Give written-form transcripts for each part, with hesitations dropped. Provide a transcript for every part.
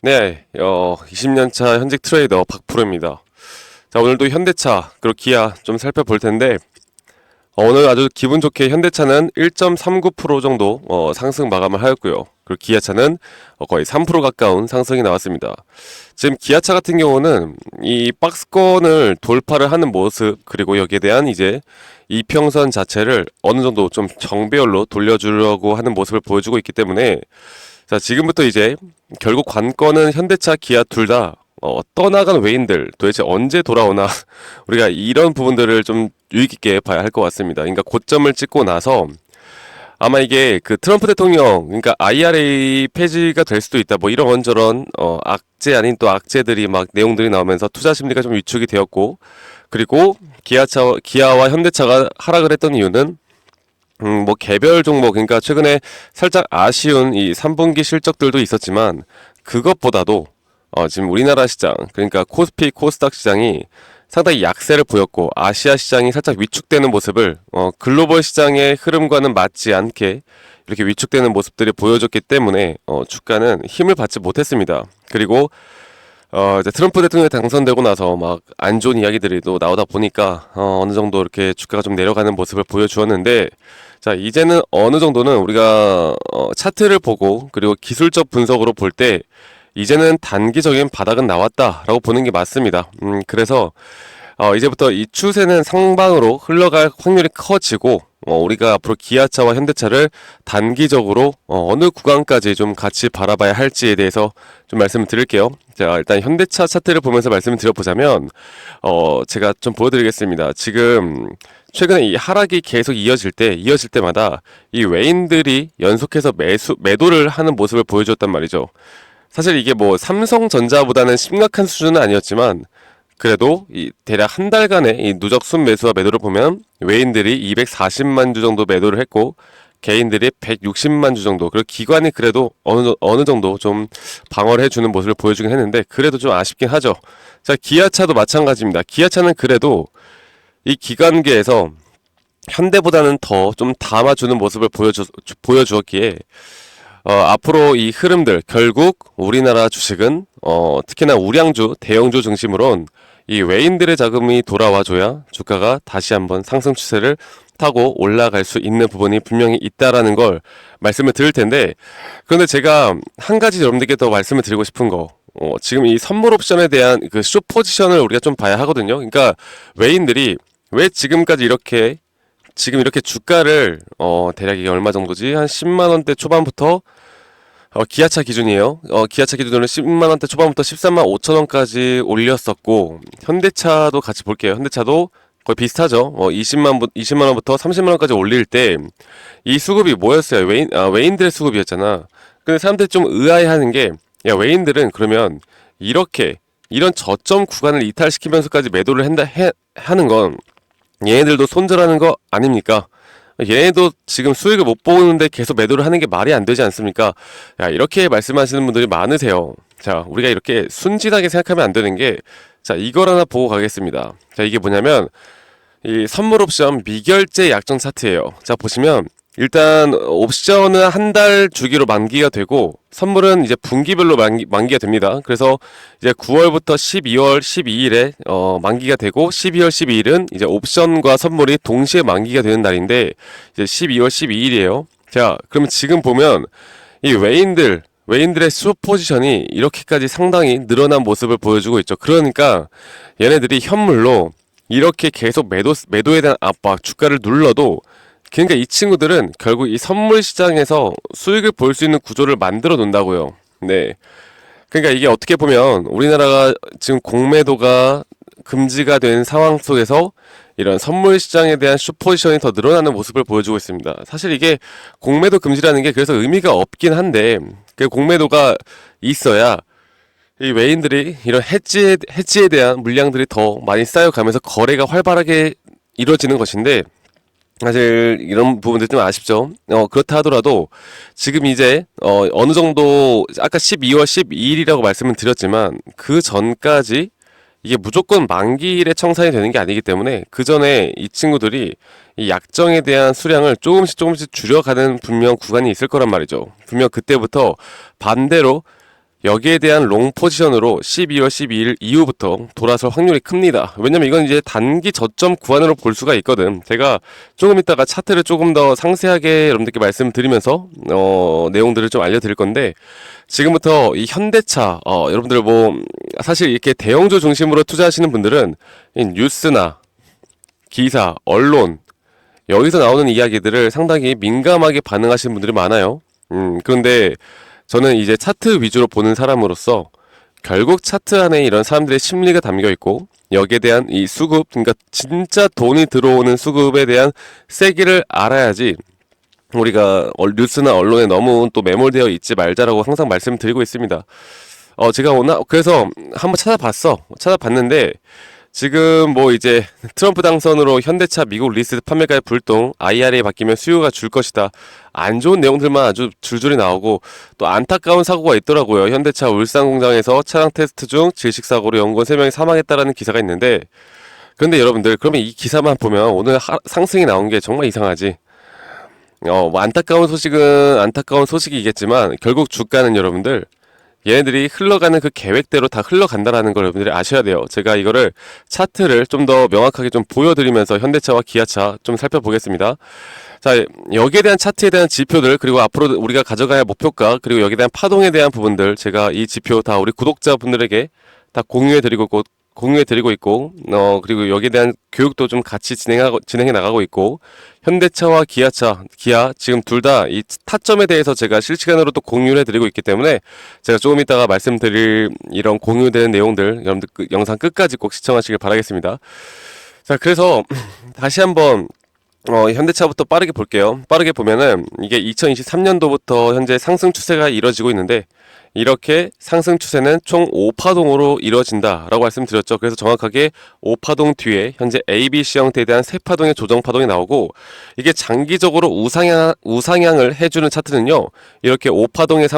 네, 20년차 현직 트레이더 박프로입니다. 자, 오늘도 현대차, 그리고 기아 좀 살펴볼 텐데, 오늘 아주 기분 좋게 현대차는 1.39% 정도 상승 마감을 하였고요. 그리고 기아차는 거의 3% 가까운 상승이 나왔습니다. 지금 기아차 같은 경우는 이 박스권을 돌파를 하는 모습, 그리고 여기에 대한 이제 이평선 자체를 어느 정도 좀 정배열로 돌려주려고 하는 모습을 보여주고 있기 때문에, 자, 지금부터 이제 결국 관건은 현대차, 기아 둘 다 떠나간 외인들 도대체 언제 돌아오나 우리가 이런 부분들을 좀 유의 깊게 봐야 할 것 같습니다. 그러니까 고점을 찍고 나서 아마 이게 그 트럼프 대통령, 그러니까 IRA 폐지가 될 수도 있다, 뭐 이런저런 악재 아닌 또 악재들이 막 내용들이 나오면서 투자 심리가 좀 위축이 되었고, 그리고 기아와 현대차가 하락을 했던 이유는 뭐 개별 종목, 그러니까 최근에 살짝 아쉬운 이 3분기 실적들도 있었지만, 그것보다도 지금 우리나라 시장, 그러니까 코스피 코스닥 시장이 상당히 약세를 보였고, 아시아 시장이 살짝 위축되는 모습을 글로벌 시장의 흐름과는 맞지 않게 이렇게 위축되는 모습들이 보여줬기 때문에 주가는 힘을 받지 못했습니다. 그리고 이제 트럼프 대통령이 당선되고 나서 막 안 좋은 이야기들이 또 나오다 보니까 어느 정도 이렇게 주가가 좀 내려가는 모습을 보여주었는데, 자, 이제는 어느 정도는 우리가 차트를 보고 그리고 기술적 분석으로 볼 때 이제는 단기적인 바닥은 나왔다라고 보는 게 맞습니다. 그래서 이제부터 이 추세는 상방으로 흘러갈 확률이 커지고, 우리가 앞으로 기아차와 현대차를 단기적으로 어느 구간까지 좀 같이 바라봐야 할지에 대해서 좀 말씀을 드릴게요. 자, 일단 현대차 차트를 보면서 말씀을 드려보자면, 제가 좀 보여드리겠습니다. 지금 최근에 이 하락이 계속 이어질 때마다 이 외인들이 연속해서 매도를 하는 모습을 보여줬단 말이죠. 사실 이게 뭐 삼성전자보다는 심각한 수준은 아니었지만, 그래도 이 대략 한 달간의 이 누적 순매수와 매도를 보면 외인들이 240만 주 정도 매도를 했고, 개인들이 160만 주 정도, 그리고 기관이 그래도 어느 정도 좀 방어를 해주는 모습을 보여주긴 했는데, 그래도 좀 아쉽긴 하죠. 자, 기아차도 마찬가지입니다. 기아차는 그래도 이 기관계에서 현대보다는 더 좀 담아주는 모습을 보여주었기에, 앞으로 이 흐름들, 결국 우리나라 주식은 특히나 우량주, 대형주 중심으론 이 외인들의 자금이 돌아와줘야 주가가 다시 한번 상승 추세를 타고 올라갈 수 있는 부분이 분명히 있다라는 걸 말씀을 드릴 텐데, 그런데 제가 한 가지 여러분들께 더 말씀을 드리고 싶은 거, 지금 이 선물 옵션에 대한 그 숏 포지션을 우리가 좀 봐야 하거든요. 그러니까 외인들이 왜 지금까지 지금 이렇게 주가를 대략 이게 얼마 정도지? 한 10만 원대 초반부터, 기아차 기준이에요. 기아차 기준으로 10만 원대 초반부터 13만 5천 원까지 올렸었고, 현대차도 같이 볼게요. 현대차도 거의 비슷하죠. 20만 원부터 30만 원까지 올릴 때 이 수급이 뭐였어요? 외인들의 수급이었잖아. 근데 사람들이 좀 의아해하는 게, 야, 외인들은 그러면 이런 저점 구간을 이탈시키면서까지 매도를 하는 건 얘네들도 손절하는 거 아닙니까? 얘네도 지금 수익을 못 보는데 계속 매도를 하는 게 말이 안 되지 않습니까? 야, 이렇게 말씀하시는 분들이 많으세요. 자, 우리가 이렇게 순진하게 생각하면 안 되는 게, 자, 이걸 하나 보고 가겠습니다. 자, 이게 뭐냐면 이 선물 옵션 미결제 약정 차트예요. 자, 보시면 일단 옵션은 한 달 주기로 만기가 되고, 선물은 이제 분기별로 만기가 됩니다. 그래서 이제 9월부터 12월 12일에 만기가 되고, 12월 12일은 이제 옵션과 선물이 동시에 만기가 되는 날인데, 이제 12월 12일이에요. 자, 그러면 지금 보면 이 외인들의 수업 포지션이 이렇게까지 상당히 늘어난 모습을 보여주고 있죠. 그러니까 얘네들이 현물로 이렇게 계속 매도에 대한 압박, 주가를 눌러도, 그러니까 이 친구들은 결국 이 선물 시장에서 수익을 볼 수 있는 구조를 만들어 놓는다고요. 네. 그러니까 이게 어떻게 보면 우리나라가 지금 공매도가 금지가 된 상황 속에서 이런 선물 시장에 대한 숏포지션이 더 늘어나는 모습을 보여주고 있습니다. 사실 이게 공매도 금지라는 게 그래서 의미가 없긴 한데, 그 공매도가 있어야 이 외인들이 이런 해지에 대한 물량들이 더 많이 쌓여가면서 거래가 활발하게 이루어지는 것인데, 사실 이런 부분들 좀 아쉽죠. 그렇다 하더라도 지금 이제 어느 정도 아까 12월 12일이라고 말씀을 드렸지만, 그 전까지 이게 무조건 만기일에 청산이 되는 게 아니기 때문에, 그 전에 이 친구들이 이 약정에 대한 수량을 조금씩 줄여가는 분명 구간이 있을 거란 말이죠. 분명 그때부터 반대로 여기에 대한 롱 포지션으로 12월 12일 이후부터 돌아설 확률이 큽니다. 왜냐면 이건 이제 단기 저점 구간으로 볼 수가 있거든. 제가 조금 이따가 차트를 조금 더 상세하게 여러분들께 말씀드리면서 내용들을 좀 알려드릴 건데, 지금부터 이 현대차 여러분들 뭐 사실 이렇게 대형주 중심으로 투자하시는 분들은 이 뉴스나 기사, 언론 여기서 나오는 이야기들을 상당히 민감하게 반응하시는 분들이 많아요. 그런데 저는 이제 차트 위주로 보는 사람으로서 결국 차트 안에 이런 사람들의 심리가 담겨 있고, 여기에 대한 이 수급, 그러니까 진짜 돈이 들어오는 수급에 대한 세기를 알아야지 우리가 뉴스나 언론에 너무 또 매몰되어 있지 말자라고 항상 말씀드리고 있습니다. 제가 오늘 그래서 한번 찾아봤는데, 지금 뭐 이제 트럼프 당선으로 현대차 미국 리스트 판매가의 불똥, IRA 바뀌면 수요가 줄 것이다, 안 좋은 내용들만 아주 줄줄이 나오고, 또 안타까운 사고가 있더라고요. 현대차 울산 공장에서 차량 테스트 중 질식사고로 연구원 3명이 사망했다라는 기사가 있는데, 그런데 여러분들 그러면 이 기사만 보면 오늘 상승이 나온 게 정말 이상하지. 뭐 안타까운 소식은 안타까운 소식이겠지만 결국 주가는 여러분들 얘네들이 흘러가는 그 계획대로 다 흘러간다라는 걸 여러분들이 아셔야 돼요. 제가 이거를 차트를 좀 더 명확하게 좀 보여드리면서 현대차와 기아차 좀 살펴보겠습니다. 자, 여기에 대한 차트에 대한 지표들, 그리고 앞으로 우리가 가져가야 할 목표가, 그리고 여기에 대한 파동에 대한 부분들, 제가 이 지표 다 우리 구독자분들에게 다 공유해드리고 있고, 그리고 여기에 대한 교육도 좀 같이 진행해 나가고 있고, 현대차와 기아, 지금 둘 다 이 타점에 대해서 제가 실시간으로 또 공유를 해드리고 있기 때문에, 제가 조금 이따가 말씀드릴 이런 공유된 내용들, 여러분들 영상 끝까지 꼭 시청하시길 바라겠습니다. 자, 그래서 다시 한번 현대차부터 빠르게 볼게요. 빠르게 보면은 이게 2023년도부터 현재 상승 추세가 이뤄지고 있는데, 이렇게 상승 추세는 총 5파동으로 이루어진다라고 말씀드렸죠. 그래서 정확하게 5파동 뒤에 현재 ABC 형태에 대한 세 파동의 조정 파동이 나오고, 이게 장기적으로 우상향을 해주는 차트는요, 이렇게 5파동의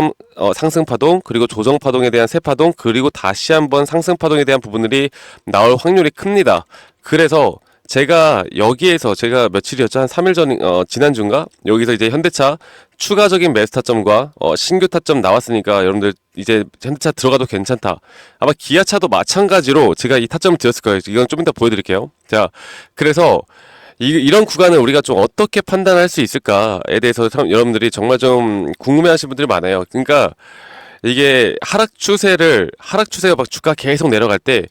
상승 파동, 그리고 조정 파동에 대한 세 파동, 그리고 다시 한번 상승 파동에 대한 부분들이 나올 확률이 큽니다. 그래서 제가 여기에서 제가 며칠이었죠? 한 3일 전, 지난주인가? 여기서 이제 현대차 추가적인 매수 타점과 신규 타점 나왔으니까 여러분들 이제 현대차 들어가도 괜찮다. 아마 기아차도 마찬가지로 제가 이 타점을 드렸을 거예요. 이건 좀 이따 보여드릴게요. 자, 그래서 이런 구간을 우리가 좀 어떻게 판단할 수 있을까에 대해서 참 여러분들이 정말 좀 궁금해하시는 분들이 많아요. 그러니까 이게 하락 추세가 막 주가 계속 내려갈 때,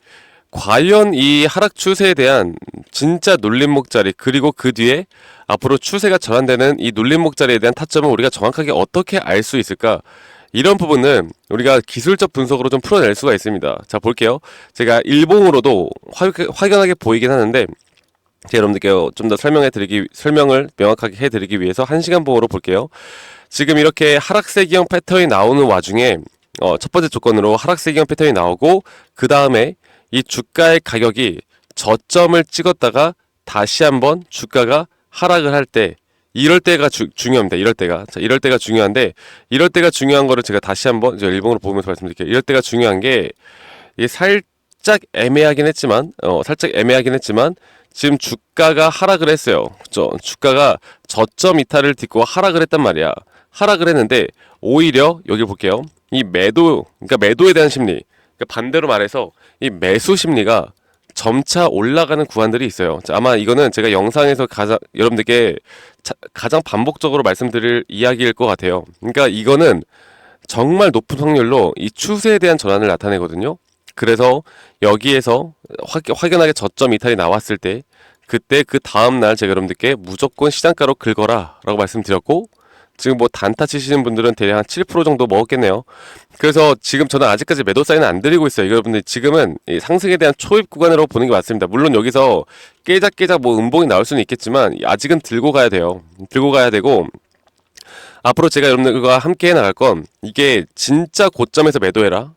과연 이 하락 추세에 대한 진짜 눌림목자리, 그리고 그 뒤에 앞으로 추세가 전환되는 이 눌림목자리에 대한 타점을 우리가 정확하게 어떻게 알 수 있을까? 이런 부분은 우리가 기술적 분석으로 좀 풀어낼 수가 있습니다. 자, 볼게요. 제가 일봉으로도 확연하게 보이긴 하는데, 제가 여러분들께 좀 더 설명을 명확하게 해드리기 위해서 1시간 봉으로 볼게요. 지금 이렇게 하락세기형 패턴이 나오는 와중에 첫 번째 조건으로 하락세기형 패턴이 나오고, 그 다음에 이 주가의 가격이 저점을 찍었다가 다시 한번 주가가 하락을 할 때, 이럴 때가 중요합니다. 이럴 때가 중요한데, 이럴 때가 중요한 거를 제가 다시 한번 제가 일본어로 보면서 말씀드릴게요. 이럴 때가 중요한 게, 이게 살짝 애매하긴 했지만 지금 주가가 하락을 했어요. 그죠? 주가가 저점 이탈을 딛고 하락을 했단 말이야. 하락을 했는데 오히려 여기 볼게요. 그러니까 매도에 대한 심리. 그러니까 반대로 말해서 이 매수 심리가 점차 올라가는 구간들이 있어요. 자, 아마 이거는 제가 영상에서 여러분들께 가장 반복적으로 말씀드릴 이야기일 것 같아요. 그러니까 이거는 정말 높은 확률로 이 추세에 대한 전환을 나타내거든요. 그래서 여기에서 확연하게 저점 이탈이 나왔을 때, 그때 그 다음날 제가 여러분들께 무조건 시장가로 긁어라 라고 말씀드렸고, 지금 뭐 단타 치시는 분들은 대략 한 7% 정도 먹었겠네요. 그래서 지금 저는 아직까지 매도 사인은 안 드리고 있어요. 여러분들 지금은 이 상승에 대한 초입 구간으로 보는 게 맞습니다. 물론 여기서 깨작깨작 뭐 음봉이 나올 수는 있겠지만 아직은 들고 가야 돼요. 들고 가야 되고, 앞으로 제가 여러분들과 함께 해 나갈 건, 이게 진짜 고점에서 매도해라.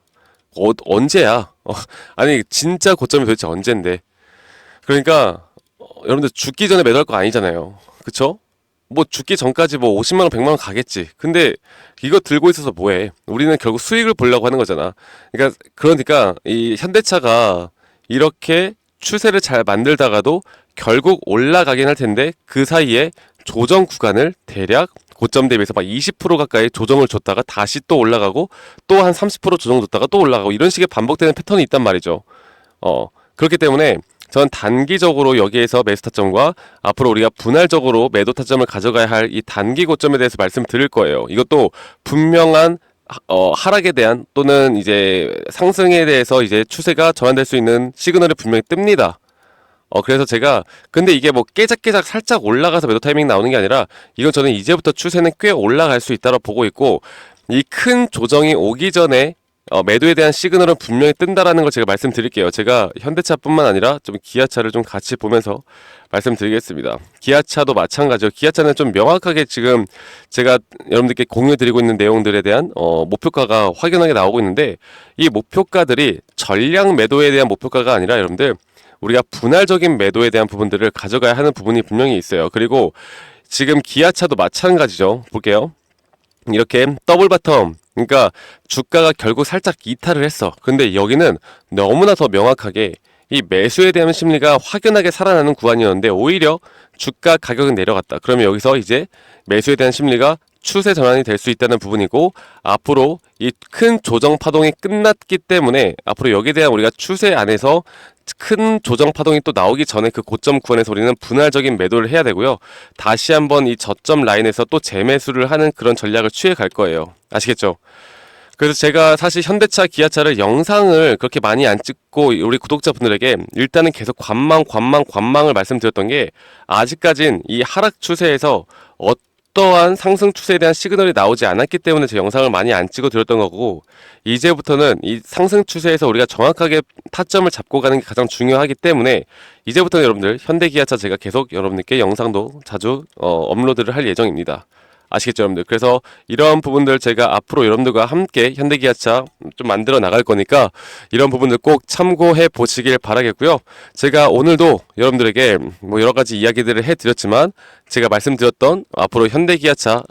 언제야? 아니 진짜 고점이 도대체 언젠데? 그러니까 여러분들 죽기 전에 매도할 거 아니잖아요. 그쵸? 뭐 죽기 전까지 뭐 50만원 100만원 가겠지. 근데 이거 들고 있어서 뭐해? 우리는 결국 수익을 보려고 하는 거잖아. 그러니까 이 현대차가 이렇게 추세를 잘 만들다가도 결국 올라가긴 할 텐데, 그 사이에 조정 구간을 대략 고점 대비해서 막 20% 가까이 조정을 줬다가 다시 또 올라가고 또 한 30% 조정 줬다가 또 올라가고 이런 식의 반복되는 패턴이 있단 말이죠. 그렇기 때문에 저는 단기적으로 여기에서 매수 타점과 앞으로 우리가 분할적으로 매도 타점을 가져가야 할 이 단기 고점에 대해서 말씀드릴 거예요. 이것도 분명한 하락에 대한 또는 이제 상승에 대해서 이제 추세가 전환될 수 있는 시그널이 분명히 뜹니다. 그래서 제가 근데 이게 뭐 깨작깨작 살짝 올라가서 매도 타이밍 나오는 게 아니라 이건 저는 이제부터 추세는 꽤 올라갈 수 있다고 보고 있고 이 큰 조정이 오기 전에 매도에 대한 시그널은 분명히 뜬다라는 걸 제가 말씀드릴게요. 제가 현대차뿐만 아니라 좀 기아차를 좀 같이 보면서 말씀드리겠습니다. 기아차도 마찬가지요. 기아차는 좀 명확하게 지금 제가 여러분들께 공유드리고 있는 내용들에 대한 목표가가 확연하게 나오고 있는데 이 목표가들이 전량 매도에 대한 목표가가 아니라 여러분들 우리가 분할적인 매도에 대한 부분들을 가져가야 하는 부분이 분명히 있어요. 그리고 지금 기아차도 마찬가지죠. 볼게요. 이렇게 더블 바텀, 그러니까 주가가 결국 살짝 이탈을 했어. 근데 여기는 너무나 더 명확하게 이 매수에 대한 심리가 확연하게 살아나는 구간이었는데 오히려 주가 가격은 내려갔다. 그러면 여기서 이제 매수에 대한 심리가 추세 전환이 될 수 있다는 부분이고 앞으로 이 큰 조정 파동이 끝났기 때문에 앞으로 여기에 대한 우리가 추세 안에서 큰 조정 파동이 또 나오기 전에 그 고점 구간에서 우리는 분할적인 매도를 해야 되고요. 다시 한번 이 저점 라인에서 또 재매수를 하는 그런 전략을 취해 갈 거예요. 아시겠죠? 그래서 제가 사실 현대차, 기아차를 영상을 그렇게 많이 안 찍고 우리 구독자분들에게 일단은 계속 관망을 말씀드렸던 게 아직까진 이 하락 추세에서 어떠한 상승 추세에 대한 시그널이 나오지 않았기 때문에 제 영상을 많이 안 찍어 드렸던 거고 이제부터는 이 상승 추세에서 우리가 정확하게 타점을 잡고 가는 게 가장 중요하기 때문에 이제부터는 여러분들 현대 기아차 제가 계속 여러분들께 영상도 자주 업로드를 할 예정입니다. 아시겠죠, 여러분들? 그래서 이런 부분들 제가 앞으로 여러분들과 함께 현대기아차 좀 만들어 나갈 거니까 이런 부분들 꼭 참고해 보시길 바라겠고요. 제가 오늘도 여러분들에게 뭐 여러 가지 이야기들을 해드렸지만 제가 말씀드렸던 앞으로 현대기아차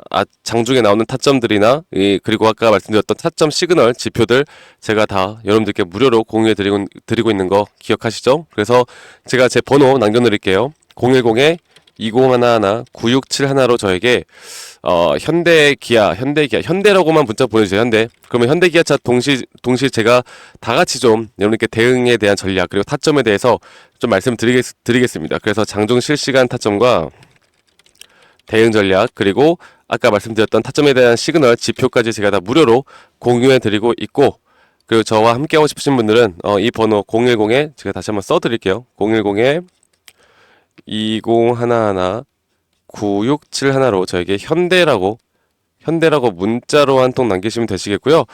장중에 나오는 타점들이나 그리고 아까 말씀드렸던 타점 시그널 지표들 제가 다 여러분들께 무료로 공유해 드리고 있는 거 기억하시죠? 그래서 제가 제 번호 남겨드릴게요. 010-2011-9671로 저에게 현대라고만 문자 보내주세요. 현대. 그러면 현대기아차 동시 제가 다 같이 좀 여러분께 대응에 대한 전략 그리고 타점에 대해서 좀 말씀드리겠습니다. 그래서 장중 실시간 타점과 대응 전략 그리고 아까 말씀드렸던 타점에 대한 시그널 지표까지 제가 다 무료로 공유해드리고 있고 그리고 저와 함께하고 싶으신 분들은 이 번호 010에 제가 다시 한번 써드릴게요. 010에 2011-9671로 저에게 현대라고 문자로 한 통 남기시면 되시겠고요.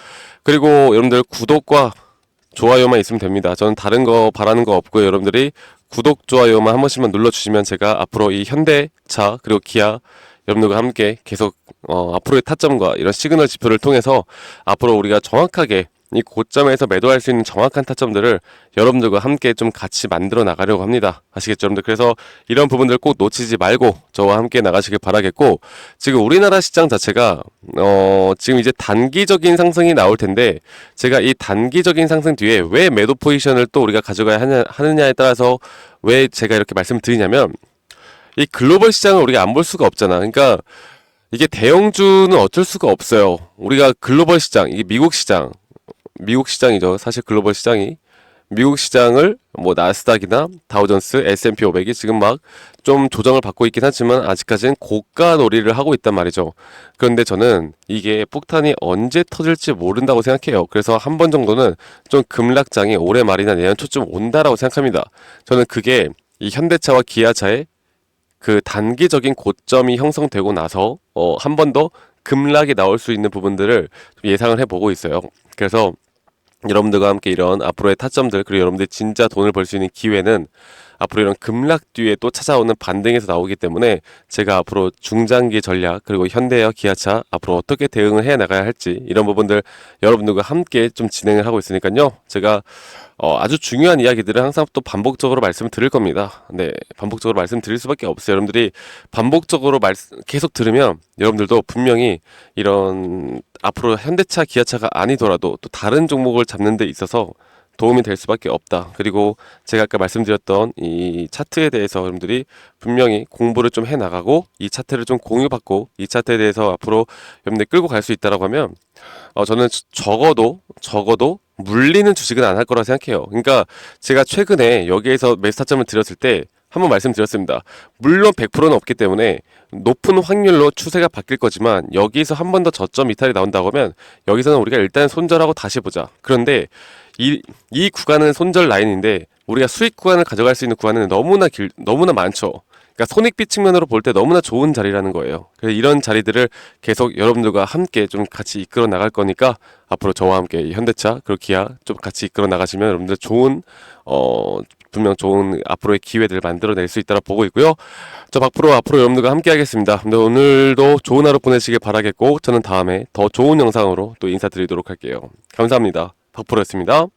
그리고 여러분들 구독과 좋아요만 있으면 됩니다. 저는 다른 거 바라는 거 없고요. 여러분들이 구독, 좋아요만 한 번씩만 눌러주시면 제가 앞으로 이 현대차 그리고 기아 여러분들과 함께 계속 앞으로의 타점과 이런 시그널 지표를 통해서 앞으로 우리가 정확하게 이 고점에서 매도할 수 있는 정확한 타점들을 여러분들과 함께 좀 같이 만들어 나가려고 합니다. 아시겠죠, 여러분들? 그래서 이런 부분들 꼭 놓치지 말고 저와 함께 나가시길 바라겠고 지금 우리나라 시장 자체가 지금 이제 단기적인 상승이 나올 텐데 제가 이 단기적인 상승 뒤에 왜 매도 포지션을 또 우리가 가져가야 하느냐에 따라서 왜 제가 이렇게 말씀을 드리냐면 이 글로벌 시장을 우리가 안 볼 수가 없잖아. 그러니까 이게 대형주는 어쩔 수가 없어요. 우리가 글로벌 시장, 이게 미국 시장이죠. 사실 글로벌 시장이 미국 시장을 뭐 나스닥이나 다우존스, S&P 500이 지금 막 좀 조정을 받고 있긴 하지만 아직까지는 고가 놀이를 하고 있단 말이죠. 그런데 저는 이게 폭탄이 언제 터질지 모른다고 생각해요. 그래서 한 번 정도는 좀 급락장이 올해 말이나 내년 초쯤 온다라고 생각합니다. 저는 그게 이 현대차와 기아차의 그 단기적인 고점이 형성되고 나서 한 번 더 급락이 나올 수 있는 부분들을 예상을 해보고 있어요. 그래서 여러분들과 함께 이런 앞으로의 타점들 그리고 여러분들이 진짜 돈을 벌 수 있는 기회는 앞으로 이런 급락 뒤에 또 찾아오는 반등에서 나오기 때문에 제가 앞으로 중장기 전략 그리고 현대와 기아차 앞으로 어떻게 대응을 해 나가야 할지 이런 부분들 여러분들과 함께 좀 진행을 하고 있으니까요. 제가 아주 중요한 이야기들을 항상 또 반복적으로 말씀을 드릴 겁니다. 네, 반복적으로 말씀드릴 수밖에 없어요. 여러분들이 반복적으로 계속 들으면 여러분들도 분명히 이런 앞으로 현대차, 기아차가 아니더라도 또 다른 종목을 잡는 데 있어서 도움이 될 수밖에 없다. 그리고 제가 아까 말씀드렸던 이 차트에 대해서 여러분들이 분명히 공부를 좀 해나가고 이 차트를 좀 공유받고 이 차트에 대해서 앞으로 여러분들 끌고 갈 수 있다라고 하면 저는 적어도 물리는 주식은 안 할 거라 생각해요. 그러니까 제가 최근에 여기에서 매수 타점을 드렸을 때 한번 말씀드렸습니다. 물론 100%는 없기 때문에 높은 확률로 추세가 바뀔 거지만 여기서 한 번 더 저점 이탈이 나온다고 하면 여기서는 우리가 일단 손절하고 다시 보자. 그런데 이 구간은 손절 라인인데 우리가 수익 구간을 가져갈 수 있는 구간은 너무나 많죠. 그러니까 손익비 측면으로 볼 때 너무나 좋은 자리라는 거예요. 그래서 이런 자리들을 계속 여러분들과 함께 좀 같이 이끌어 나갈 거니까 앞으로 저와 함께 이 현대차 그리고 기아 좀 같이 이끌어 나가시면 여러분들 분명 좋은 앞으로의 기회들을 만들어낼 수 있다고 보고 있고요. 저 박프로 앞으로 여러분들과 함께 하겠습니다. 근데 오늘도 좋은 하루 보내시길 바라겠고 저는 다음에 더 좋은 영상으로 또 인사드리도록 할게요. 감사합니다. 박프로였습니다.